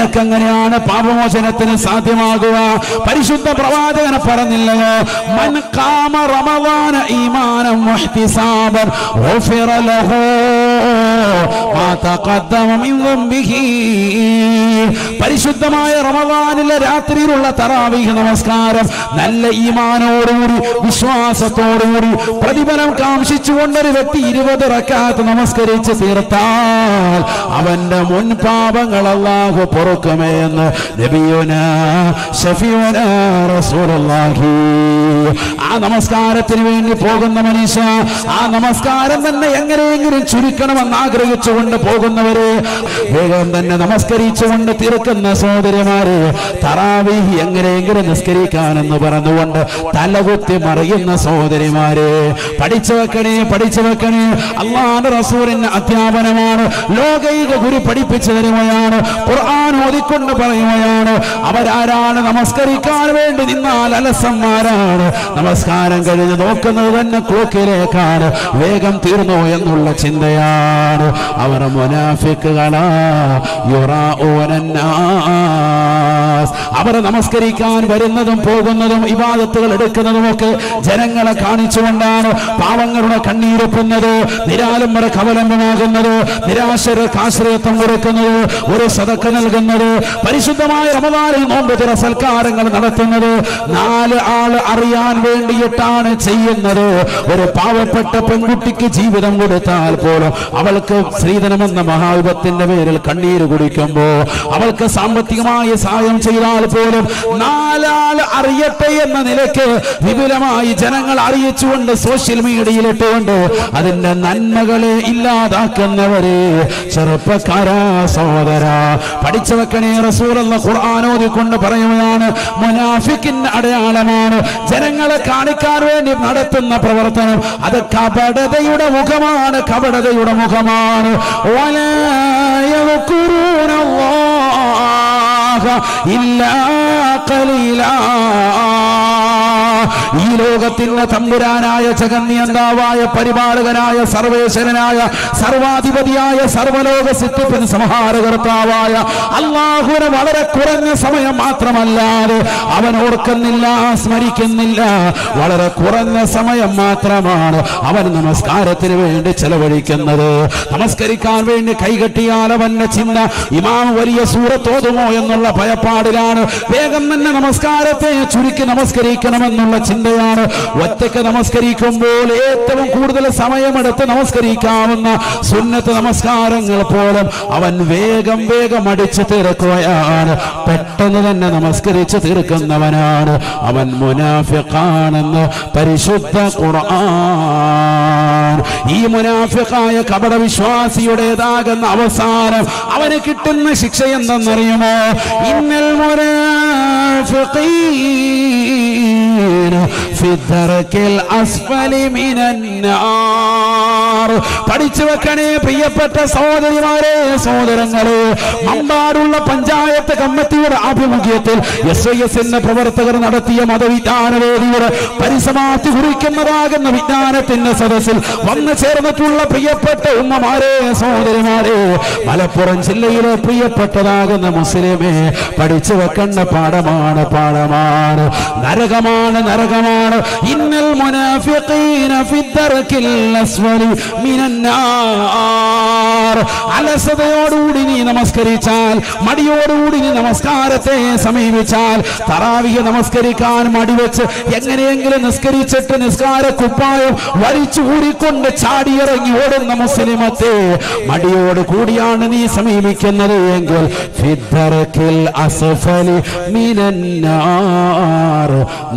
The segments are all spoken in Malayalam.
നിനക്കെങ്ങനെയാണ് പാപമോചനത്തിന് സാധ്യമാകുക? പരിശുദ്ധ പ്രവാചകൻ പറഞ്ഞില്ലയോ, മൻ ഖാമ റമദാന ഈമാനൻ വഹ്തിസാബൻ ഗുഫിറ ലഹു മാ തഖദ്ദമ മിൻ ദംബിഹി. പരിശുദ്ധമായ റമദാനിലെ രാത്രിയിലുള്ള തറാവീഹ് നമസ്കാരം നല്ല ഈമാനോടുകൂടി വിശ്വാസത്തോടുകൂടി പ്രതിഫലം കാംക്ഷിച്ചുകൊണ്ടൊരു വ്യക്തി 20 റക്അത്ത് നമസ്കരിച്ച് തീർത്താൽ അവന്റെ മുൻ പാപങ്ങൾ അല്ലാഹു പൊറുക്കുമേ എന്ന് നബിയുനാ ശഫീഉനാ റസൂലുള്ളാഹി. ആ നമസ്കാരത്തിന് വേണ്ടി പോകുന്ന മനുഷ്യ, ആ നമസ്കാരം തന്നെ എങ്ങനെയെങ്കിലും ചുരുക്കണമെന്ന് ആഗ്രഹിച്ചുകൊണ്ട് പോകുന്നവര്, വേഗം തന്നെ നമസ്കരിച്ചുകൊണ്ട് തീർക്കുന്ന സഹോദരിമാര്, തറാവീഹ് എങ്ങനെയെങ്കിലും നിസ്കരിക്കാനെന്ന് പറഞ്ഞുകൊണ്ട് തലകുത്തി മറിയുന്ന സഹോദരിമാര്, പഠിച്ചു വെക്കണേ. അല്ലാഹുവിന്റെ റസൂലിന്റെ അധ്യാപനമാണ്, ലോകൈക ഗുരു പഠിപ്പിച്ചു തരുകയാണ്, ഖുർആൻ ഓതിക്കൊണ്ട് പറയുകയാണ്. അവരാരാണ്? നമസ്കരിക്കാൻ വേണ്ടി നിന്നാൽ അലസന്മാരാണ്. നമസ്കാരം കഴിഞ്ഞ് നോക്കുന്നത് തന്നെ ക്ലോക്കിലേക്കാണ്, വേഗം തീർന്നോ എന്നുള്ള ചിന്തയാണ്. അവർ മുനാഫിക്കുകളാ. അവർ നമസ്കരിക്കാൻ വരുന്നതും പോകുന്നതും ഇബാദത്തുകൾ എടുക്കുന്നതും ഒക്കെ ജനങ്ങളെ കാണിച്ചുകൊണ്ടാണ്. പാവങ്ങളുടെ കണ്ണീരൊപ്പുന്നത്, നിരാലംബർക്ക് അവലംബമാകുന്നത്, നിരാശർക്ക് ആശ്രയത്വം കൊടുക്കുന്നത്, ഒരു സദഖ നൽകുന്നത്, പരിശുദ്ധമായ റമദാനിൽ നോമ്പ് തുറ സൽക്കാരങ്ങൾ നടത്തുന്നത് 4 ആൾ അറിയാൻ വേണ്ടിയിട്ടാണ് ചെയ്യുന്നത്. ഒരു പാവപ്പെട്ട പെൺകുട്ടിക്ക് ജീവിതം കൊടുത്താൽ പോലും അവൾക്ക് സ്ത്രീധനമെന്ന മഹാവിപത്തിന്റെ പേരിൽ കണ്ണീര് കുടിക്കുമ്പോ, അവൾക്ക് സാമ്പത്തികമായ സഹായം ചെയ്താൽ പോലും 4 ആൾ അറിയട്ടെ എന്ന നിലയ്ക്ക് വിപുലമായി ജനങ്ങൾ അറിയിച്ചുകൊണ്ട് സോഷ്യൽ മീഡിയയിലിട്ടുകൊണ്ട് അതിന്റെ നന്മകളെ ഇല്ലാതാക്കുന്നവരെ, ചെറുപ്പക്കാരാ സഹോദരാ, പഠിച്ചു വെക്കണേ. റസൂലുള്ളാഹി ഖുർആൻ ഓതിക്കൊണ്ട് പറയുകയാണ്, മുനാഫിക്കിന്റെ അടയാളമാണ് ജനങ്ങളെ കാണിക്കാൻ വേണ്ടി നടത്തുന്ന പ്രവർത്തനം. അത് കപടതയുടെ മുഖമാണ്, കപടതയുടെ മുഖമാണ്. വലാ യദ്കുറൂനല്ലാഹ ഇല്ലാ ഖലീലാ. ഈ ലോകത്തിന്റെ തമ്പുരാനായ, ജഗന്നിയന്താവായ, പരിപാലകനായ, സർവേശ്വരനായ, സർവാധിപതിയായ, സർവലോക സിദ്ധിപ്പിന് സംഹാരകർത്താവായ അല്ലാഹുവിനെ വളരെ കുറഞ്ഞ സമയം മാത്രമല്ലാതെ അവൻ ഓർക്കുന്നില്ല, സ്മരിക്കുന്നില്ല. വളരെ കുറഞ്ഞ സമയം മാത്രമാണ് അവൻ നമസ്കാരത്തിന് വേണ്ടി ചെലവഴിക്കുന്നത്. നമസ്കരിക്കാൻ വേണ്ടി കൈകെട്ടിയാൽ അവന്റെ ചിന്ത ഇമാം വലിയ സൂറത്ത് ഓതുമോ എന്നുള്ള ഭയപ്പാടിലാണ്. വേഗം തന്നെ നമസ്കാരത്തെ ചുരുക്കി നമസ്കരിക്കണമെന്നുള്ള ചിന്തയാണ്. ഒറ്റയ്ക്ക് നമസ്കരിക്കുമ്പോൾ ഏറ്റവും കൂടുതൽ സമയമെടുത്ത് നമസ്കരിക്കാവുന്ന സുന്നത്ത് നമസ്കാരങ്ങൾ പോലും അവൻ വേഗം അടിച്ചു തീർക്കുകയാണ്. പെട്ടെന്ന് തന്നെ നമസ്കരിച്ച് തീർക്കുന്നവനാണ് അവൻ. മുനാഫിഖാണെന്ന് പരിശുദ്ധ ഖുർആൻ. ഈ മുനാഫിഖായ കപട വിശ്വാസിയുടേതാകുന്ന അവസാനം അവന് കിട്ടുന്ന ശിക്ഷ എന്തെന്നറിയുമോ? ഇന്നൽ മുനാഫിഖീന ഫി ദർകിൽ അസ്ഫലി മിനന്നാർ. പഠിച്ചു വെക്കണേ പ്രിയപ്പെട്ട സഹോദരിമാരെ, സഹോദരങ്ങളെ. മമ്പാടുള്ള പഞ്ചായത്ത് കമ്മിറ്റിയുടെ ആഭിമുഖ്യത്തിൽ SYSന്റെ പ്രവർത്തകർ നടത്തിയ മതവിജ്ഞാന വേദിയുടെ പരിസമാപ്തി കുറിക്കുന്നതാകുന്ന വിജ്ഞാനത്തിന്റെ സദസ്സിൽ വന്നു ചേർന്നിട്ടുള്ള പ്രിയപ്പെട്ട ഉമ്മമാരെ, സഹോദരിമാരെ, മലപ്പുറം ജില്ലയിലെ പ്രിയപ്പെട്ടതാകുന്ന മുസ്ലിമേ, പഠിച്ചു വെക്കേണ്ട പാഠമാണ്. നരകമാണ്. ഇന്നൽ മുനാഫിഖീന ഫി ദർകിൽ അസ്ഫലി മിനന്നാർ. അലസതയോടുകൂടി നീ നമസ്കരിച്ചാൽ, മടിയോടുകൂടി നീ നമസ്കാരത്തെ സമീപിച്ചാൽ, തറാവിഹ് നമസ്കരിക്കാൻ മടിവെച്ച് എങ്ങനെയെങ്കിലും നിസ്കരിച്ചിട്ട് നിസ്കാര കുപ്പായം വലിച്ചു ഊരിക്കൊണ്ട് ചാടിയിറങ്ങി ഓടുന്ന മുസ്ലിമത്തെ മടിയോട് കൂടിയാണ് നീ സമീപിക്കുന്നത് എങ്കിൽ ഫി ദർകിൽ അസ്ഫലി മിനന്നാർ,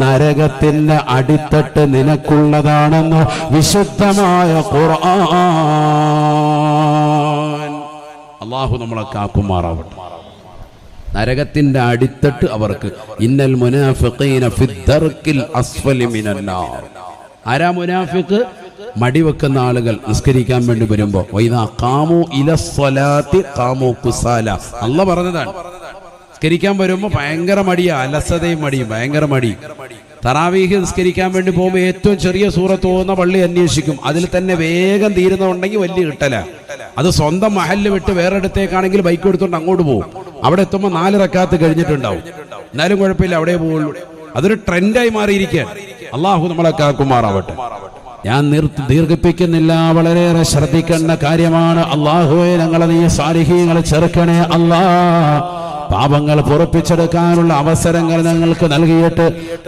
നരകത്തിന്റെ അടിത്തട്ട് നിനക്കുള്ളതാണെന്ന് വിശുദ്ധമായ ഖുർആൻ. അല്ലാഹു നമ്മളെ കാക്കുമാറാവട്ടെ. നരകത്തിന്റെ അടിത്തട്ട് അവർക്ക്. ഇന്നൽ മുനാഫിഖീന ഫി ദർകിൽ അസ്ഫലി മിനന്നാർ. ആരാ മുനാഫിഖ്? മടിവെക്കുന്ന ആളുകൾ നിസ്കരിക്കാൻ വേണ്ടി വരുമ്പോ വൈദാ ഖാമു ഇലസ്സലാത്തി ഖാമു കുസാല. അല്ലാഹ് പറഞ്ഞതാണ്, നിസ്കരിക്കാൻ വരുമ്പോ ഭയങ്കര മടിയാ, അലസതയും മടിയും, ഭയങ്കര മടി. തറാവീഹ് നിസ്കരിക്കാൻ വേണ്ടി പോകുമ്പോൾ ഏറ്റവും ചെറിയ സൂറത്ത് ഓതുന്ന പള്ളി അന്വേഷിക്കും. അതിൽ തന്നെ വേഗം തീരുന്നുണ്ടെങ്കിൽ വലിയ കിട്ടല. അത് സ്വന്തം മഹല്ല് വിട്ട് വേറെ ഇടത്തേക്കാണെങ്കിൽ ബൈക്ക് എടുത്തുകൊണ്ട് അങ്ങോട്ട് പോകും. അവിടെ എത്തുമ്പോൾ 4 റക്അത്ത് കഴിഞ്ഞിട്ടുണ്ടാവും. എന്നാലും കുഴപ്പമില്ല, അവിടെ പോവുള്ളൂ. അതൊരു ട്രെൻഡായി മാറിയിരിക്കുകയാണ്. അള്ളാഹു നമ്മളെ കാക്കുമാറാവട്ടെ. ഞാൻ ദീർഘിപ്പിക്കുന്നില്ല, വളരെയേറെ ശ്രദ്ധിക്കേണ്ട കാര്യമാണ്. അള്ളാഹുവേ, ഞങ്ങളെ നീ സാലിഹീങ്ങളെ ചെറുക്കണേ അല്ലാ. പാപങ്ങൾ പൊറുപ്പിച്ചെടുക്കാനുള്ള അവസരങ്ങൾ ഞങ്ങൾക്ക് നൽകിയിട്ട്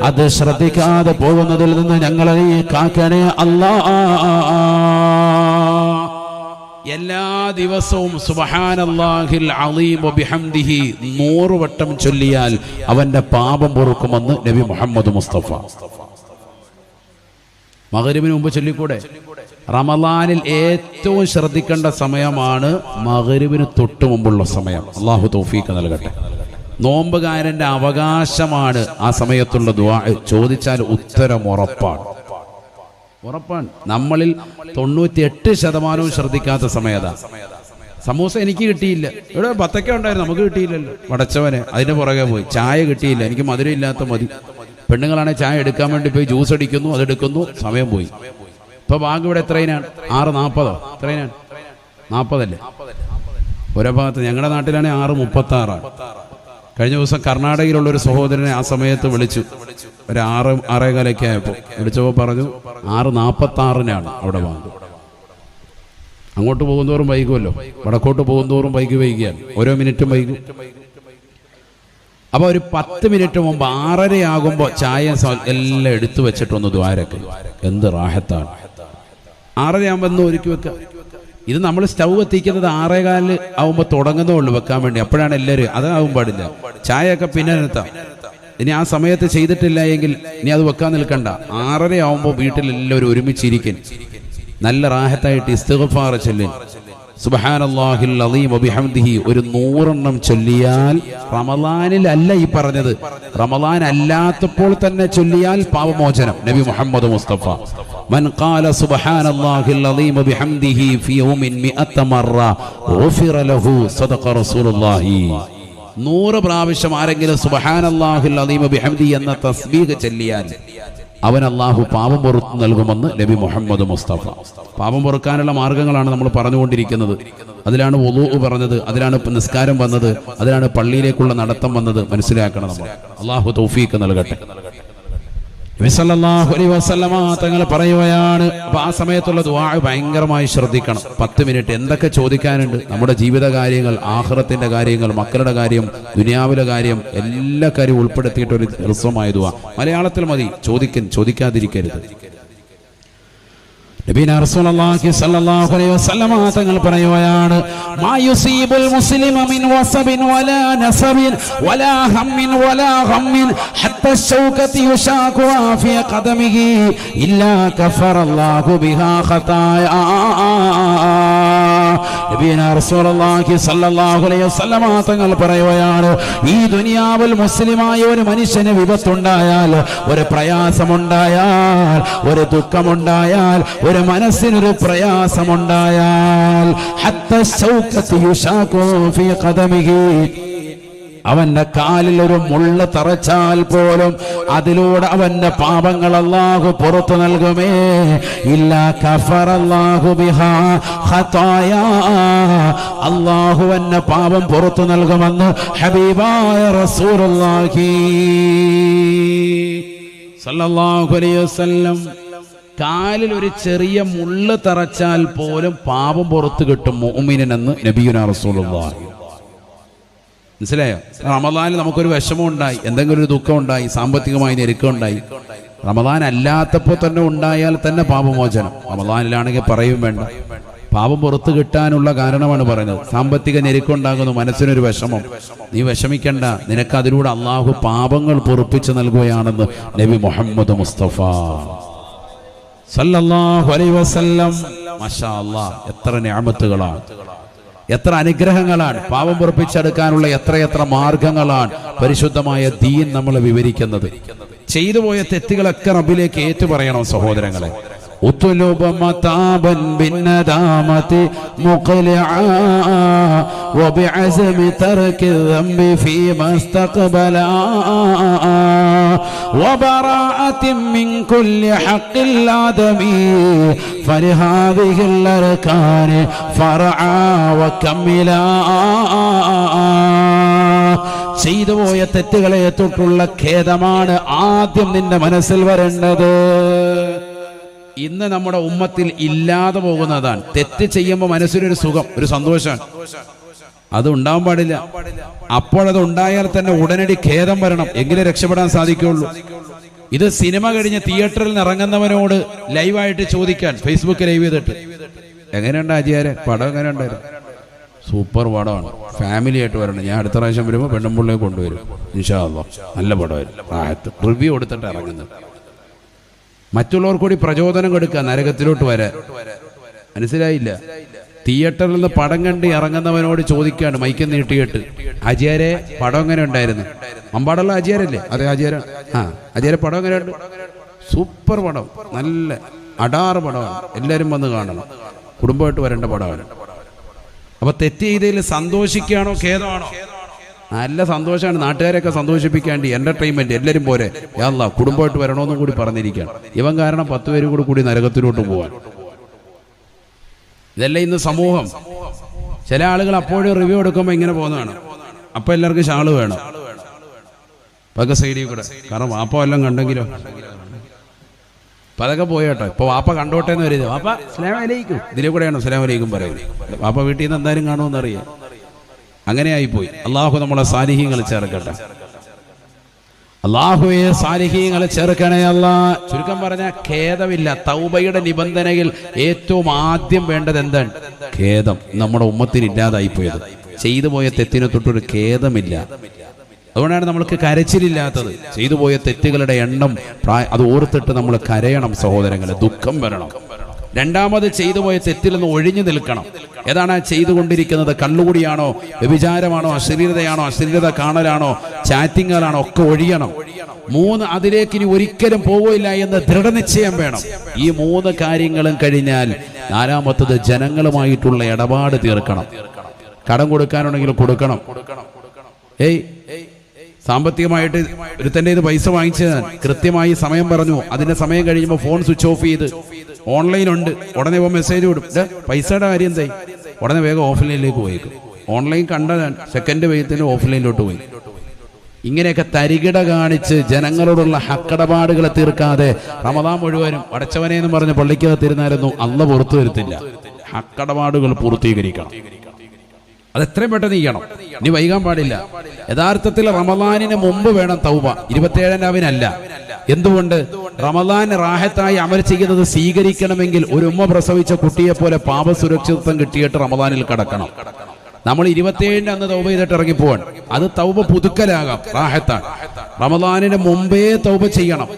അത് ശ്രദ്ധിക്കാതെ പോകുന്നതിൽ നിന്ന് ഞങ്ങളെ നീ കാക്കണേ അല്ലാ. എല്ലാ ദിവസവും സുബ്ഹാനല്ലാഹിൽ അളീം വബിഹംദിഹി 100 വട്ടം ചൊല്ലിയാൽ അവന്റെ പാപം പൊറുക്കുമെന്ന് നബി മുഹമ്മദ് മുസ്തഫ. മഗ്‌രിബിന് മുമ്പ് ചൊല്ലിക്കൂടെ? റമളാനിൽ ഏറ്റവും ശ്രദ്ധിക്കേണ്ട സമയമാണ് മഗ്‌രിബിന് തൊട്ട് മുമ്പുള്ള സമയം. അള്ളാഹു തൗഫീഖ് നൽകട്ടെ. നോമ്പുകാരന്റെ അവകാശമാണ് ആ സമയത്തുള്ള ദുആ. ചോദിച്ചാൽ ഉത്തരം ഉറപ്പാണ്. നമ്മളിൽ 98% ശ്രദ്ധിക്കാത്ത സമയതാ. സമൂസ എനിക്ക് കിട്ടിയില്ല, ഇവിടെ ബത്തക്ക ഉണ്ടായിരുന്നു, നമുക്ക് കിട്ടിയില്ലല്ലോ. പടച്ചവനെ, അതിന്റെ പുറകെ പോയി. ചായ കിട്ടിയില്ല, എനിക്ക് മധുരം ഇല്ലാത്ത മതി. പെണ്ണുങ്ങളാണെങ്കിൽ ചായ എടുക്കാൻ വേണ്ടി പോയി ജ്യൂസ് അടിക്കുന്നു, അതെടുക്കുന്നു, സമയം പോയി. ഇപ്പൊ ബാങ്ക് ഇവിടെ എത്രയിനാണ്? 6:40. എത്രയിനാണ്? 40 അല്ലേ? ഓരോ ഭാഗത്ത്. ഞങ്ങളുടെ നാട്ടിലാണെങ്കിൽ 6:36. കഴിഞ്ഞ ദിവസം കർണാടകയിലുള്ള ഒരു സഹോദരനെ ആ സമയത്ത് വിളിച്ചു. ഒരു 6:15 ആയപ്പോൾ വിളിച്ചപ്പോൾ പറഞ്ഞു 6:46 അവിടെ ബാങ്ക്. അങ്ങോട്ട് പോകുന്തോറും വൈകുമല്ലോ, വടക്കോട്ട് പോകുന്തോറും വൈകുകയാണ്. ഓരോ മിനിറ്റും വൈകും. അപ്പൊ ഒരു 10 മിനിറ്റ് മുമ്പ് 6:30 ആകുമ്പോൾ ചായ എല്ലാം എടുത്തു വെച്ചിട്ടൊന്ന് ദ്വാരക്ക്. എന്ത് റാഹത്താണ്! 6:30 ആകുമ്പോൾ ഒന്ന് ഒരുക്കി വെക്കുക. ഇത് നമ്മൾ സ്റ്റൗ എത്തിക്കുന്നത് 6:15 ആവുമ്പോൾ തുടങ്ങുന്നേ ഉള്ളൂ വെക്കാൻ വേണ്ടി. അപ്പോഴാണ് എല്ലാവരും, അതാവും പാടില്ല. ചായയൊക്കെ പിന്നെ നിർത്താം. ഇനി ആ സമയത്ത് ചെയ്തിട്ടില്ല എങ്കിൽ ഇനി അത് വെക്കാൻ നിൽക്കണ്ട. 6:30 ആവുമ്പോൾ വീട്ടിലെല്ലാവരും ഒരുമിച്ചിരിക്കും. നല്ല റാഹത്തായിട്ട് ഇസ്തിഗ്ഫാർ ചൊല്ലി സുബ്ഹാനല്ലാഹിൽ അളീം വബിഹംദിഹി ഒരു 100 ചൊല്ലിയാൽ, റമളാനിൽ അല്ല ഈ പറഞ്ഞത്, റമളാൻ അല്ലാത്തപ്പോൾ തന്നെ ചൊല്ലിയാൽ പാപമോചനം. നബി മുഹമ്മദ് മുസ്തഫ മൻ ഖാല സുബ്ഹാനല്ലാഹിൽ അളീം വബിഹംദിഹി ഫീ യൗമിൻ 100 മറ ഗുഫിറ ലഹു സദഖ റസൂലുള്ളാഹി. 100 പ്രാവശ്യം ആരെങ്കിലും സുബ്ഹാനല്ലാഹിൽ അളീം വബിഹംദിഹി എന്ന തസ്ബീഹ് ചൊല്ലിയാൽ അവൻ അള്ളാഹു പാപം പൊറുത്തു നൽകുമെന്ന് നബി മുഹമ്മദ് മുസ്തഫ. പാപം പൊറുക്കാനുള്ള മാർഗങ്ങളാണ് നമ്മൾ പറഞ്ഞുകൊണ്ടിരിക്കുന്നത്. അതിലാണ് വുളൂ പറഞ്ഞത്, അതിലാണ് നിസ്കാരം വന്നത്, അതിലാണ് പള്ളിയിലേക്കുള്ള നടത്തം വന്നത്. മനസ്സിലാക്കണം നമ്മൾ. അള്ളാഹു തൗഫീഖ് നൽകട്ടെ. നബി സല്ലല്ലാഹു അലൈഹി വസല്ലമ തങ്ങൾ പറയുകയാണ്, അപ്പൊ ആ സമയത്തുള്ള ദുആ ഭയങ്കരമായി ശ്രദ്ധിക്കണം. 10 മിനിറ്റ് എന്തൊക്കെ ചോദിക്കാനുണ്ട്, നമ്മുടെ ജീവിത കാര്യങ്ങൾ, ആഖിറത്തിന്റെ കാര്യങ്ങൾ, മക്കളുടെ കാര്യം, ദുനിയാവിലെ കാര്യം, എല്ലാ കാര്യവും ഉൾപ്പെടുത്തിയിട്ട് ഒരു ഹ്രസ്വമായ ദുആ. മലയാളത്തിൽ മതി, ചോദിക്കാതിരിക്കരുത്. നബിന റസൂലുള്ളാഹി സ്വല്ലല്ലാഹു അലൈഹി വസല്ലമ തങ്ങൾ പറയുകയാണ്, മാ യുസീബുൽ മുസ്ലിമ മിൻ വസബിൻ വലാ നസബിൻ വലാ ഹമ്മിൻ വലാ ഗമ്മിൻ ഹത്താ ശൗകതി യുശാഖു ഫീ ഖദമിഹി ഇല്ലാ കഫറല്ലാഹു ബിഹാ ഖതായാ. നബിന റസൂലുള്ളാഹി സ്വല്ലല്ലാഹു അലൈഹി വസല്ലമ തങ്ങൾ പറയുകയാണ്, ഈ ദുനിയാവിൽ മുസ്ലിമായ ഒരു മനുഷ്യന് വിപത്തുണ്ടായാൽ, ഒരു പ്രയാസമുണ്ടായാൽ, ഒരു ദുഃഖമുണ്ടായാൽ, ഒരു മനസ്സിനൊരു പ്രയാസമുണ്ടായാൽ, ഹത്താ ശൗകതി യുശാഖു ഫീ ഖദമിഹി, അവന്റെ കാലിൽ ഒരു മുള്ള തറച്ചാൽ പോലും അതിലൂടെ അവന്റെ പാപങ്ങൾ അല്ലാഹു പുറത്തു നൽകുമേ. ഇല്ലാ കഫറല്ലാഹു ബിഹാ ഖതായാ, അല്ലാഹു അവന്റെ പാപം പുറത്തു നൽകുമെന്ന് ഹബീബായ റസൂലുള്ളാഹി സല്ലല്ലാഹു അലൈഹി വസല്ലം. കാലിൽ ഒരു ചെറിയ മുള്ള തറച്ചാൽ പോലും പാപം പുറത്തു കിട്ടും മുഅ്മിനെന്ന് നബിയുനാ റസൂലുള്ളാഹി. മനസ്സിലായോ? റമളാനിൽ നമുക്കൊരു വിഷമം ഉണ്ടായി, എന്തെങ്കിലും ഒരു ദുഃഖം ഉണ്ടായി, സാമ്പത്തികമായി ഞെരുക്കം ഉണ്ടായി, റമളാൻ അല്ലാത്തപ്പോൾ തന്നെ ഉണ്ടായാൽ തന്നെ പാപമോചനം. റമളാനിലാണെങ്കിൽ പറയും വേണ്ട. പാപം പുറത്തു കിട്ടാനുള്ള കാരണമാണ് പറയുന്നത്. സാമ്പത്തിക ഞെരുക്കം ഉണ്ടാകുന്നു, മനസ്സിനൊരു വിഷമം, നീ വിഷമിക്കണ്ട, നിനക്ക് അതിലൂടെ അള്ളാഹു പാപങ്ങൾ പൊറുപ്പിച്ചു നൽകുകയാണെന്ന് നബി മുഹമ്മദ് മുസ്തഫ സല്ലല്ലാഹു അലൈഹി വസല്ലം. മാഷാ അല്ലാഹ്, എത്ര നിഅമത്തുകളാണ്, എത്ര അനുഗ്രഹങ്ങളാണ്, പാപം പൊറുപ്പിച്ചെടുക്കാനുള്ള എത്രയെത്ര മാർഗങ്ങളാണ് പരിശുദ്ധമായ ദീൻ നമ്മളെ വിവരിക്കുന്നത്. ചെയ്തു പോയ തെറ്റുകളൊക്കെ റബ്ബിലേക്ക് ഏറ്റുപറയണം സഹോദരങ്ങളെ. اطلب مطابا بالندامة مقلعا وبعزم ترك الذنب فيما استقبلا وبراءة من كل حق الآدمي فلهذه الأركان فرعا وكملا. ചെയ്തു പോയ തെറ്റുകളെ തൊട്ടുള്ള ഖേദമാണ് ആദ്യം നിന്റെ മനസ്സിൽ വരേണ്ടത്. ഇന്ന് നമ്മുടെ ഉമ്മത്തിൽ ഇല്ലാതെ പോകുന്നതാണ്. തെറ്റ് ചെയ്യുമ്പോൾ മനസ്സിലൊരു സുഖം, ഒരു സന്തോഷമാണ്. അത് ഉണ്ടാവാൻ പാടില്ല. അപ്പോഴത് ഉണ്ടായാൽ തന്നെ ഉടനടി ഖേദം വരണം, എങ്കിലേ രക്ഷപ്പെടാൻ സാധിക്കുള്ളൂ. ഇത് സിനിമ കഴിഞ്ഞ് തിയേറ്ററിൽ നിന്ന് ഇറങ്ങുന്നവനോട് ലൈവായിട്ട് ചോദിക്കാൻ, ഫേസ്ബുക്ക് ലൈവ് ചെയ്തിട്ട്, എങ്ങനെയുണ്ട് അജിയാരെ, പടം എങ്ങനെ ഉണ്ടായിരുന്നു? സൂപ്പർ പടമാണ്, ഫാമിലി ആയിട്ട് വരണം. ഞാൻ അടുത്ത പ്രാവശ്യം വരുമ്പോൾ പെണ്ണുമ്പിള്ളയെ കൊണ്ടുവരും ഇൻഷാ അല്ലാഹ്, നല്ല പടമായിരുന്നു. റിവ്യൂ കൊടുത്തിട്ട് ഇറങ്ങുന്നത്. മറ്റുള്ളവർക്ക് കൂടി പ്രചോദനം കൊടുക്കുക നരകത്തിലോട്ട് വരാൻ. മനസ്സിലായില്ല? തിയേറ്ററിൽ നിന്ന് പടം കണ്ട് ഇറങ്ങുന്നവനോട് ചോദിക്കാണ് മൈക്കം നീട്ടിയിട്ട്, അജിയാരെ പടം എങ്ങനെ ഉണ്ടായിരുന്നു? അമ്പാടുള്ള അജിയാരല്ലേ? അതെ അജിയാരാണ്. അജിയാരെ പടം എങ്ങനെയുണ്ട്? സൂപ്പർ പടം, നല്ല അടാറ് പടമാണ്, എല്ലാവരും വന്ന് കാണണം, കുടുംബമായിട്ട് വരേണ്ട പടമാണ്. അപ്പൊ തെറ്റ് ചെയ്തതിൽ സന്തോഷിക്കുകയാണോ ഖേദമാണോ? നല്ല സന്തോഷമാണ്, നാട്ടുകാരെയൊക്കെ സന്തോഷിപ്പിക്കാണ്ട് എന്റർടൈൻമെന്റ് എല്ലാവരും പോരെ, യാ അല്ലാഹ് കുടുംബമായിട്ട് വരണമെന്നും കൂടി പറഞ്ഞിരിക്കുകയാണ്. ഇവൻ കാരണം 10 പേരും കൂടി നരകത്തിലോട്ട് പോവാൻ. ഇതല്ല ഇന്ന് സമൂഹം. ചില ആളുകൾ അപ്പോഴും റിവ്യൂ എടുക്കുമ്പോൾ ഇങ്ങനെ പോകുന്നതാണ്, അപ്പൊ എല്ലാവർക്കും ഷാള് വേണം, പക സൈഡിൽ കൂടെ. കാരണം വാപ്പ എല്ലാം കണ്ടെങ്കിലോ. അപ്പൊ അതൊക്കെ പോയോട്ടോ. ഇപ്പൊ വാപ്പ കണ്ടോട്ടെ എന്ന് വരുന്നത്, വാപ്പ അസ്സലാമു അലൈക്കും, ഇതിലെ കൂടെയാണ് അസ്സലാമു അലൈക്കും പറയുന്നത്. വാപ്പ വീട്ടിൽ നിന്ന് എന്തായാലും കാണുമെന്ന് അറിയാം. അങ്ങനെ ആയിപ്പോയി. അള്ളാഹു നമ്മളെ സാലിഹീങ്ങൾ ചേർക്കട്ടെ. അള്ളാഹുവെ സാലിഹീങ്ങൾ ചേർക്കണേ അല്ലാ. ചുരുക്കം പറഞ്ഞ ഖേദമില്ല. തൗബയുടെ നിബന്ധനയിൽ ഏറ്റവും ആദ്യം വേണ്ടത് എന്താണ്? ഖേദം. നമ്മുടെ ഉമ്മത്തിന് ഇല്ലാതായിപ്പോയത്. ചെയ്തു പോയ തെറ്റിനെ തൊട്ടൊരു ഖേദമില്ല. അതുകൊണ്ടാണ് നമ്മൾക്ക് കരച്ചിലില്ലാത്തത്. ചെയ്തു പോയ തെറ്റുകളുടെ എണ്ണം അത് ഓർത്തിട്ട് നമ്മൾ കരയണം സഹോദരങ്ങളെ, ദുഃഖം വരണം. രണ്ടാമത് ചെയ്തു പോയ തെറ്റിൽ നിന്ന് ഒഴിഞ്ഞു നിൽക്കണം. ഏതാണ് ചെയ്തുകൊണ്ടിരിക്കുന്നത്? കള്ളുകൂടിയാണോ, വ്യഭിചാരമാണോ, അശ്ലീലതയാണോ, അശ്ലീലത കാണലാണോ, ചാറ്റിങ്ങാലാണോ, ഒക്കെ ഒഴിയണം. 3, അതിലേക്ക് ഇനി ഒരിക്കലും പോവില്ല എന്ന് ദൃഢനിശ്ചയം വേണം. ഈ 3 കാര്യങ്ങളും കഴിഞ്ഞാൽ 4-മത്തത് ജനങ്ങളുമായിട്ടുള്ള ഇടപാട് തീർക്കണം. കടം കൊടുക്കാനുണ്ടെങ്കിൽ കൊടുക്കണം. സാമ്പത്തികമായിട്ട് ഒരുത്തൻ്റെ ഇത് പൈസ വാങ്ങിച്ചതാണ്, കൃത്യമായി സമയം പറഞ്ഞു, അതിന്റെ സമയം കഴിയുമ്പോൾ ഫോൺ സ്വിച്ച് ഓഫ് ചെയ്ത്, ഓൺലൈനുണ്ട്, ഉടനെ മെസ്സേജ് വിടും, പൈസയുടെ കാര്യം എന്തായി, ഉടനെ വേഗം ഓഫ്ലൈനിലേക്ക് പോയേക്കും. ഓൺലൈൻ കണ്ടതാണ്, സെക്കൻഡ് വേഗത്തിന് ഓഫ്ലൈനിലോട്ട് പോയി. ഇങ്ങനെയൊക്കെ തരികിട കാണിച്ച് ജനങ്ങളോടുള്ള ഹക്കടപാടുകൾ തീർക്കാതെ റമദാൻ മുഴുവനും അടച്ചവനെ എന്ന് പറഞ്ഞ് പള്ളിക്കകത്തിരുന്നായിരുന്നു അല്ലാഹ് പുറത്തു വരുത്തില്ല. ഹക്കടപാടുകൾ പൂർത്തീകരിക്കണം. അതെത്രയും പെട്ടെന്ന് ചെയ്യണം, ഇനി വൈകാൻ പാടില്ല. യഥാർത്ഥത്തിൽ റമദാനിന് മുമ്പ് വേണം തൗബ, 27-ാം രാവിനല്ല. എന്തുകൊണ്ട്? റമദാൻ റാഹത്തായി അമൽ ചെയ്യുന്നത് സ്വീകരിക്കണമെങ്കിൽ ഒരു ഉമ്മ പ്രസവിച്ച കുട്ടിയെ പോലെ പാപസുരക്ഷിതത്വം കിട്ടിയിട്ട് റമദാനിൽ കടക്കണം. നമ്മൾ 27-ന് അന്ന് തൗബ ചെയ്തിട്ട് ഇറങ്ങിപ്പോവാൻ, അത് തൗബ പുതുക്കലാകാം, റാഹത്താണ്. റമദാനിന് മുമ്പേ തൗബ ചെയ്യണം.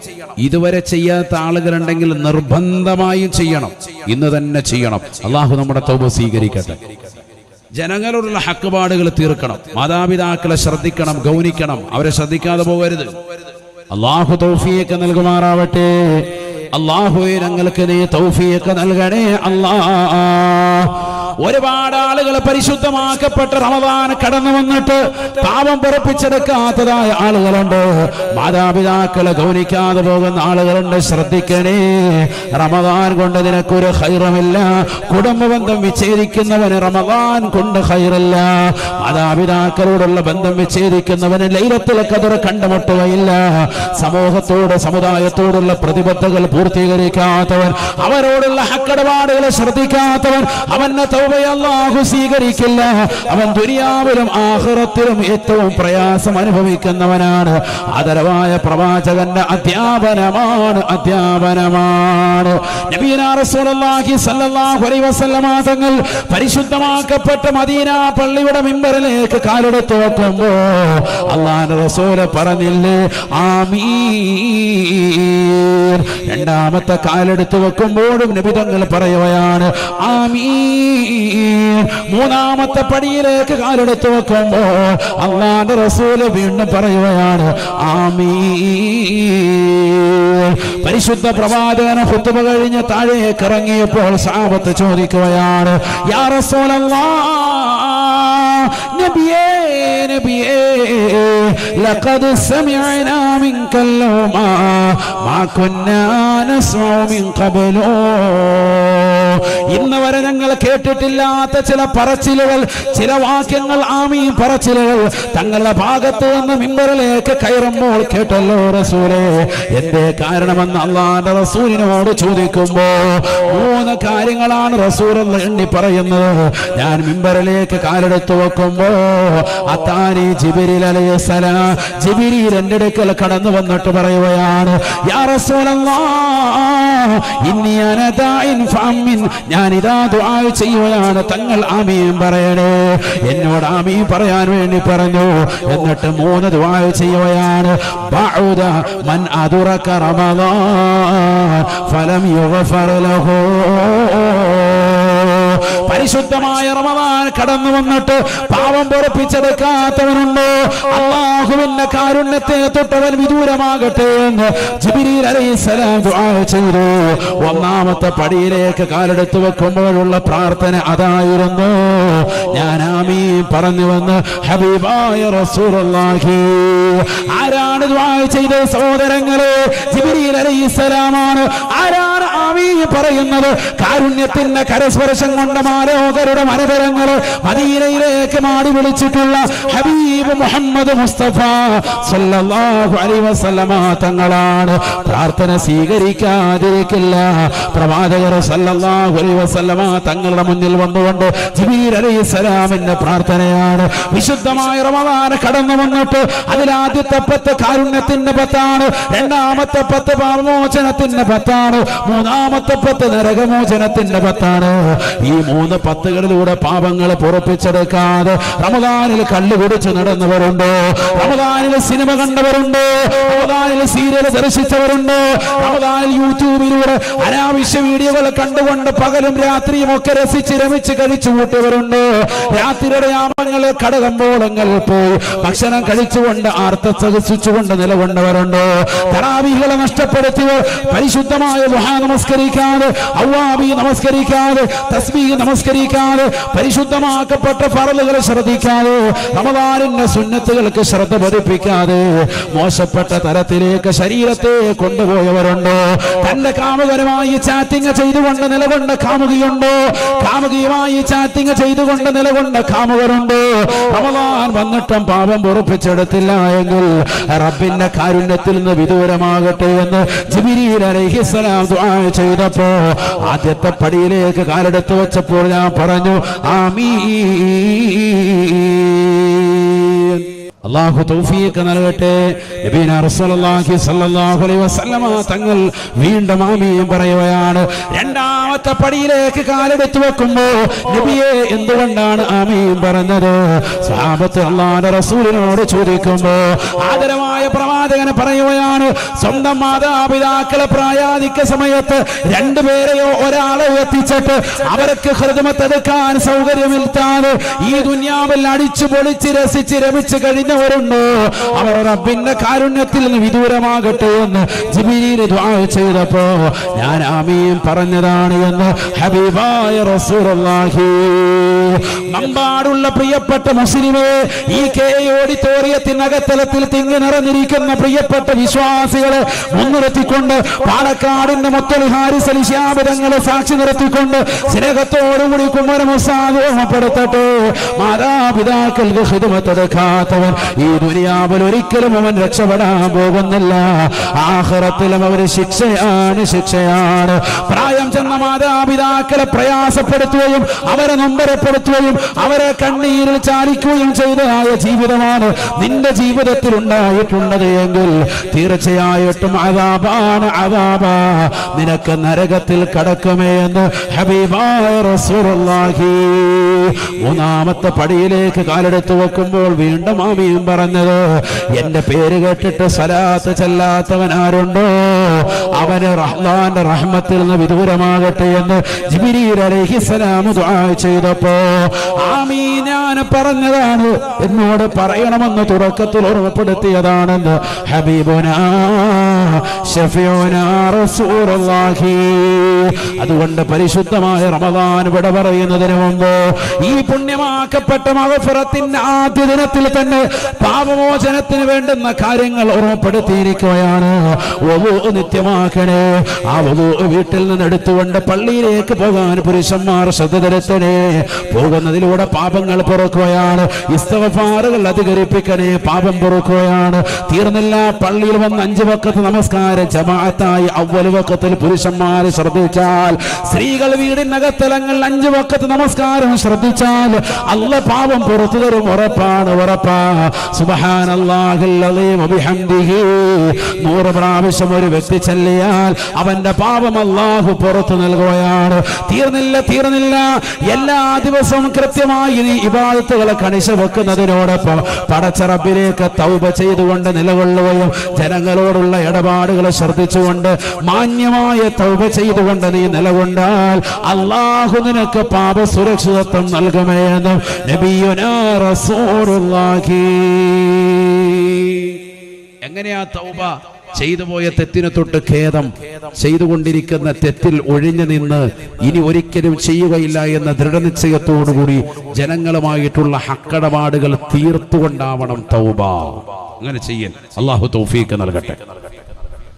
ഇതുവരെ ചെയ്യാത്ത ആളുകളുണ്ടെങ്കിൽ നിർബന്ധമായും ചെയ്യണം, ഇന്ന് തന്നെ ചെയ്യണം. അള്ളാഹു നമ്മുടെ തൗബ സ്വീകരിക്കട്ടെ. ജനങ്ങളോടുള്ള ഹക്കുപാടുകൾ തീർക്കണം. മാതാപിതാക്കളെ ശ്രദ്ധിക്കണം, ഗൗനിക്കണം, അവരെ ശ്രദ്ധിക്കാതെ പോകരുത്. അള്ളാഹു തൗഫീഖ് നൽകുമാറാവട്ടെ. അള്ളാഹുവേ ഞങ്ങൾക്ക് നീ തൗഫീഖ് നൽകണേ അല്ലാഹ്. ഒരുപാട് ആളുകൾ പരിശുദ്ധമാക്കപ്പെട്ട റമദാൻ കടന്നു വന്നിട്ട് പാപം പൊറപ്പിച്ചെടുക്കാത്തതായ ആളുകളുണ്ട്. മാതാപിതാക്കളെ ഗൗനിക്കാതെ പോകുന്ന ആളുകളുണ്ട്. ശ്രദ്ധിക്കണേ, റമദാൻ കൊണ്ട് നിനക്കൊരു ഖൈറുമില്ല. കുടുംബബന്ധം വിച്ഛേദിക്കുന്നവന് റമദാൻ കൊണ്ട് ഖൈറില്ല. മാതാപിതാക്കളോടുള്ള ബന്ധം വിച്ഛേദിക്കുന്നവന് ലൈലത്തുൽ ഖദർ കണ്ടുമുട്ടുകയില്ല. സമൂഹത്തോട് സമുദായത്തോടുള്ള പ്രതിബദ്ധതകൾ പൂർത്തീകരിക്കാത്തവൻ, അവരോടുള്ള ഹക്കടപാടുകളെ ശ്രദ്ധിക്കാത്തവൻ, അവന്റെ അല്ലാഹു സ്വീകരിക്കില്ല. അവൻ ദുനിയാവിലും ആഖിറത്തിലും ഏറ്റവും പ്രയാസം അനുഭവിക്കുന്നവനാണ്. ആദരവായ പ്രവാചകന്റെ അധ്യാപനമാണ്. നബിയുനാ റസൂലുള്ളാഹി സ്വല്ലല്ലാഹു അലൈഹി വസല്ലമ തങ്ങൾ പരിശുദ്ധമാക്കപ്പെട്ട മദീന പള്ളിയുടെ മിമ്പറിലേക്ക് കാലെടുത്ത് വെക്കുമ്പോൾ അല്ലാഹുവിന്റെ റസൂൽ പറഞ്ഞില്ലേ ആമീൻ. രണ്ടാമത്തെ കാലെടുത്ത് വെക്കുമ്പോഴും നബി തങ്ങൾ പറയുകയാണ് ആമീൻ. മൂന്നാമത്തെ പടിയിലേക്ക് കാലെടുത്ത് വെക്കുമ്പോൾ അല്ലാഹുവിന്റെ റസൂൽ വീണ്ടും പറയുകയാണ് ആമീൻ. പരിശുദ്ധ പ്രവാചകൻ ഖുതുബ കഴിഞ്ഞ് താഴേക്ക് ഇറങ്ങിയപ്പോൾ സഹാബത്ത് ചോദിക്കുകയാണ് യാ റസൂലല്ലാഹ്, നബിയേ നബിയേ ലഖദ് സമിഅനാ മിൻകൽ ലൗമാ മാ കുന്നാ നസ്മഉ മിൻ ഖബ്ലു. ഇന്ന് വരെ ഞങ്ങൾ കേട്ടിട്ടില്ലാത്ത ചില പറച്ചിലുകൾ, ചില വാക്യങ്ങൾ, ആമീൻ പറച്ചിലുകൾ തങ്ങളുടെ ഭാഗത്ത് നിന്ന് മിമ്പറിലേക്ക് കയറുമ്പോൾ കേട്ടല്ലോ റസൂലേ. എന്തേ കാരണമെന്ന് അല്ലാഹുവിന്റെ റസൂലിനോട് ചോദിക്കുമ്പോ 3 കാര്യങ്ങളാണ് റസൂൽ എണ്ണി പറയുന്നത്. ഞാൻ മിമ്പറിലേക്ക് കാലെടുത്ത് വെക്കുമ്പോ അത്താനി ജിബ്രീൽ അലൈഹിസ്സലാം, ജിബ്രീൽ എൻ്റെ അടുക്കൽ കടന്നു വന്നിട്ട് പറയുകയാണ് യാ റസൂലല്ലാഹ് ഇന്നി അന ദാഇൻ ഫഅമിൻ. ഞാൻ ഇതാ ദുആ ചെയ്യുകയാണ്, തങ്ങൾ ആമീൻ പറയണേ. എന്നോട് ആമീൻ പറയാൻ വേണ്ടി പറഞ്ഞു. എന്നിട്ട് 3 ദുആ ചെയ്യുകയാണ്. ബഅദ മൻ അദറക റമളാൻ ഫലം യുഗ്ഫർ ലഹു. പരിശുദ്ധമായ റമളാൻ കടന്നു വന്നിട്ട് പാപം പൊറുപ്പിച്ചെടുക്കാത്തവനുണ്ടോ? അല്ലാഹുവിന്റെ കാരുണ്യത്തെ തൊട്ടവൻ വിദൂരമാകട്ടെ എന്ന് ജിബ്രീൽ അലൈഹിസ്സലാം ദുആ ചെയ്തു. 1ാമത്തെ പടിയിലേക്ക് കാലെടുത്ത് വെക്കുമ്പോഴുള്ള പ്രാർത്ഥന അതായിരുന്നു. ഞാൻ ആമീൻ പറഞ്ഞുവെന്ന് ഹബീബായ റസൂലുള്ളാഹി. ആരാണ് ദുആ ചെയ്തത് സഹോദരങ്ങളെ? ജിബ്രീൽ അലൈഹിസ്സലാമാണ്. ആരാണ് ആമീൻ പറയുന്നത്? കാരുണ്യത്തിന്റെ കരസ്പർശം കൊണ്ട് മാലോകരുടെ മനോഹരങ്ങൾ മദീനയിലേക്ക് മാടി വിളിച്ചിട്ടുള്ള ഹബീബ് മുഹമ്മദ് മുസ്തഫ സല്ലല്ലാഹു അലൈഹി വസല്ലമ തങ്ങളാണ്. പ്രാർത്ഥന സ്വീകരിക്കാതിരിക്കില്ല. പ്രവാചകർ സല്ലല്ലാഹു അലൈഹി വസല്ലമ തങ്ങളുടെ മുന്നിൽ വന്നുകൊണ്ട് ജിബ്രീൽ അലൈഹിസ്സലാമിന്റെ പ്രാർത്ഥനയാണ്. വിശുദ്ധമായ റമളാൻ കടന്നു വന്നിട്ട് അതിലാദ്യത്തെ 10 കാരുണ്യത്തിന്റെ 10ആണ്, 2ാമത്തെ 10 പാപമോചനത്തിന്റെ 10ആണ്, 3ാമത്തെ 10 നരകമോചനത്തിന്റെ 10ആണ്. ഈ 3 10കളിലൂടെ പാപങ്ങൾ പൊറുപ്പിച്ചെടുക്കാതെ റമളാനിൽ കള്ളു കുടിച്ച് നടന്നവരുണ്ടോ? റമളാനിൽ സിനിമ കണ്ടവരുണ്ടോ? റമളാനിൽ സീരിയൽ ദർശിച്ചവരുണ്ടോ? റമളാനിൽ യൂട്യൂബിലൂടെ അനാവശ്യ വീഡിയോകൾ കണ്ടുകൊണ്ട് പകലും രാത്രിയും ഒക്കെ രസിച്ച് രമിച്ച് കഴിച്ചു കൂട്ടിയവരുണ്ടോ? രാത്രിയുടെ യാമങ്ങളിൽ കടകമ്പോളങ്ങളിൽ പോയി ഭക്ഷണം കഴിച്ചുകൊണ്ട് ആർത്തസഹിച്ചുകൊണ്ട് നിലകൊണ്ടവരുണ്ടോ? തറാവീഹുകളെ നഷ്ടപ്പെടുത്തിയവർ പരിശുദ്ധമായ ദുആ നമസ്കരിക്കാതെ, അവ്വാബി നമസ്കരിക്കാതെ, തസ്ബീഹ് നമസ്കരിക്കാതെ, പരിശുദ്ധമാക്കപ്പെട്ട ഫർളുകൾ ശ്രദ്ധിക്കാതെ, റമളാനിന്റെ സുന്നത്തുകൾക്ക് ശ്രദ്ധ പതിപ്പിക്കാതെ മോശപ്പെട്ട തരത്തിലേക്ക് ശരീരത്തെ കൊണ്ടുപോയവരുണ്ടോ? തന്റെ കാമുകരുമായി ചാറ്റിംഗ് ചെയ്തുകൊണ്ട് നിലകൊണ്ട കാമുകിയുണ്ടോ? കാമുകിയുമായി ചാറ്റിംഗ് ചെയ്തുകൊണ്ട് നിലകൊണ്ട കാമുകരുണ്ടോ? റമളാൻ വന്നിട്ടും പാപം പൊറുപ്പിച്ചെടുത്തില്ല എങ്കിൽ റബ്ബിന്റെ കാരുണ്യത്തിൽ നിന്ന് വിദൂരമാകട്ടെ എന്ന് ജിബ്രീൽ അലൈഹിസ്സലാം ദുആ ചെയ്തപ്പോ ആദ്യത്തെ പടിയിലേക്ക് കാലെടുത്ത് വെച്ചപ്പോൾ ഞാൻ പറഞ്ഞു ആമീൻ. അല്ലാഹു തൗഫീഖ് നൽകട്ടെ. നബിന റസൂലുള്ളാഹി സ്വല്ലല്ലാഹു അലൈഹി വസല്ലമ തങ്ങൾ വീണ്ടും ആമീൻ പറയുകയാണ്. 2ാമത്തെ പടിയിലേക്ക് കാലെടുത്ത് വെക്കുമ്പോൾ നബിയെ എന്തുകൊണ്ടാണ് ആമീൻ പറഞ്ഞത്? സ്വഹാബത്ത് അല്ലാഹുവിന്റെ റസൂലിനോട് ചോദിക്കുമ്പോൾ ആദരവായ പ്രവാചകൻ പറയുകയാണ്, സ്വന്തം മാതാപിതാക്കളെ പ്രായാധിക്യ സമയത്ത് 2 പേരെയോ ഒരാളെ എത്തിച്ചിട്ട് അവർക്ക് ഖിദ്മത്ത് എടുക്കാൻ സൗകര്യമില്ലാതെ ഈ ദുനിയാവിൽ അടിച്ചു പൊളിച്ച് രസിച്ച് രമിച്ച് കഴിഞ്ഞവരുണ്ടോ? അവർ റബ്ബിന്റെ കാരുണ്യത്തിൽ നിന്ന് വിദൂരമാകട്ടെ എന്ന് ജിബ്രീൽ ദുആ ചെയ്തപ്പോ ഞാൻ ആമീൻ പറഞ്ഞതാണ് എന്ന് ഹബീബായ റസൂലുള്ളാഹി. മമ്പാടുള്ള പ്രിയപ്പെട്ട മുസ്ലിമേ, ഈ ഓഡിറ്റോറിയത്തിനകത്തലത്തിൽ തിങ്ങി നിറഞ്ഞിരിക്കുന്ന പ്രിയപ്പെട്ട വിശ്വാസികളെ മുൻനിർത്തിക്കൊണ്ട് പാലക്കാടിന്റെ മുത്തലി ഹാരിസ് അലി ശിഹാബ് തങ്ങളെ സാക്ഷി നിർത്തിക്കൊണ്ട് സ്നേഹത്തോടുകൂടി കുമരമുസാദ് ഓർമ്മപ്പെടുത്തട്ടെ. മാതാപിതാക്കൾക്ക് ഖിദ്മത്ത് എടുക്കാത്തവൻ ഈ ദുനിയാവിൽ ഒരിക്കലും അവൻ രക്ഷപ്പെടാൻ പോകുന്നില്ല. ആഖിറത്തിലും അവര് ശിക്ഷയാണ്, ശിക്ഷയാണ്. പ്രായം ചെന്ന മാതാപിതാക്കളെ പ്രയാസപ്പെടുത്തുകയും അവരെ നൊമ്പരപ്പെടുത്തുകയും അവരെ കണ്ണീരിൽ ചാലിക്കുകയും ചെയ്തതായ ജീവിതമാണ് നിന്റെ ജീവിതത്തിൽ ഉണ്ടായിട്ടുള്ളത് എങ്കിൽ തീർച്ചയായിട്ടും അദാബാണ്, അദാബാ. നിനക്ക് നരകത്തിൽ കടക്കുമേ എന്ന് ഹബീബായ റസൂലുള്ളാഹി. 3ാമത്തെ പടിയിലേക്ക് കാലെടുത്ത് വെക്കുമ്പോൾ വീണ്ടും ആമീൻ പറഞ്ഞത്, എന്റെ പേര് കേട്ടിട്ട് സ്വലാത്ത് ചെല്ലാത്തവൻ ആരുണ്ടോ? അവന് റഹ്മാന്റെ റഹ്മത്തിൽ നിന്ന് വിദൂരമാകട്ടെ എന്ന് ജിബ്രീൽ അലൈഹിസ്സലാം ദുആ ചെയ്തപ്പോ ആമീൻ ഞാൻ പറഞ്ഞതാണ് എന്നോട് പറയണമെന്ന് തുടക്കത്തിൽ ഓർമ്മപ്പെടുത്തിയതാണെന്ന് ഹബീബുനാ ശഫീഉനാ റസൂലുള്ളാഹി. അതുകൊണ്ട് പരിശുദ്ധമായ റമദാൻ ഇവിടെ പറയുന്നതിന് മുമ്പ് ഈ പുണ്യമാക്കപ്പെട്ട മഗ്ഫിറത്തിന്റെ ആദ്യ ദിനത്തിൽ തന്നെ പാപമോചനത്തിന് വേണ്ടുന്ന കാര്യങ്ങൾ ഓർമ്മപ്പെടുത്തിയിരിക്കുകയാണ്. വുളൂ നിത്യമാക്കണേ. ആ വുളൂ വീട്ടിൽ നിന്ന് എടുത്തുകൊണ്ട് പള്ളിയിലേക്ക് പോകാൻ പുരുഷന്മാർ ശ്രദ്ധ ചെലുത്തണേ. പോകുന്നതിലൂടെ പാപങ്ങൾ പൊറുക്കുകയാണ്. ഇസ്തിഗ്ഫാറുകൾ അധികരിപ്പിക്കണേ. പാപം പൊറുക്കുകയാണ്. തീർന്നില്ല, പള്ളിയിൽ വന്ന് 5 വഖത്ത് നമസ്കാരം ജമാഅത്തായി അവ്വൽ വഖത്തിൽ പുരുഷന്മാർ ശ്രദ്ധിച്ചാൽ, സ്ത്രീകൾ വീടിനകത്തലങ്ങൾ 5 വഖത്ത് നമസ്കാരം ശ്രദ്ധിച്ചാൽ അല്ലാഹ് പാപം പുറത്തു തരും. ഉറപ്പാണ്, ഉറപ്പാ. സുബ്ഹാനല്ലാഹിൽ അലീം വബിഹംദിഹി 100 പ്രാവശ്യം ഒരു വ്യക്തി ചൊല്ലിയാൽ അവന്റെ പാപം അല്ലാഹു പുറത്തു നൽകുകയാണ്. തീർന്നില്ല, എല്ലാ ദിവസവും കൃത്യമായി ഈ ഇബാദത്തുകളെ കണിശ വെക്കുന്നതിനോടൊപ്പം പടച്ച റബ്ബിലേക്ക് തൗബ ചെയ്തുകൊണ്ട് നിലകൊള്ളുകയും ജനങ്ങളോടുള്ള ഇടപാടുകൾ ശ്രദ്ധിച്ചുകൊണ്ട് മാന്യമായ തൗബ ചെയ്തുകൊണ്ട് നീ നിലകൊണ്ടാൽ അല്ലാഹു നിനക്ക് പാപ സുരക്ഷിതത്വം നൽകുമെന്ന് നബിയുനാ റസൂലുള്ളാഹി. എങ്ങനെയാ തൗബ? ചെയ്തു പോയ തെറ്റിനെ തൊട്ട് ഖേദം, ചെയ്തുകൊണ്ടിരിക്കുന്ന തെറ്റിൽ ഒഴിഞ്ഞു നിന്ന് ഇനി ഒരിക്കലും ചെയ്യുകയില്ല എന്ന ദൃഢനിശ്ചയത്തോടുകൂടി ജനങ്ങളുമായിട്ടുള്ള ഹക്കടപാടുകൾ തീർത്തുകൊണ്ടാവണം തൗബ. അങ്ങനെ ചെയ്യൽ. അല്ലാഹു തൗഫീഖ് നൽകട്ടെ.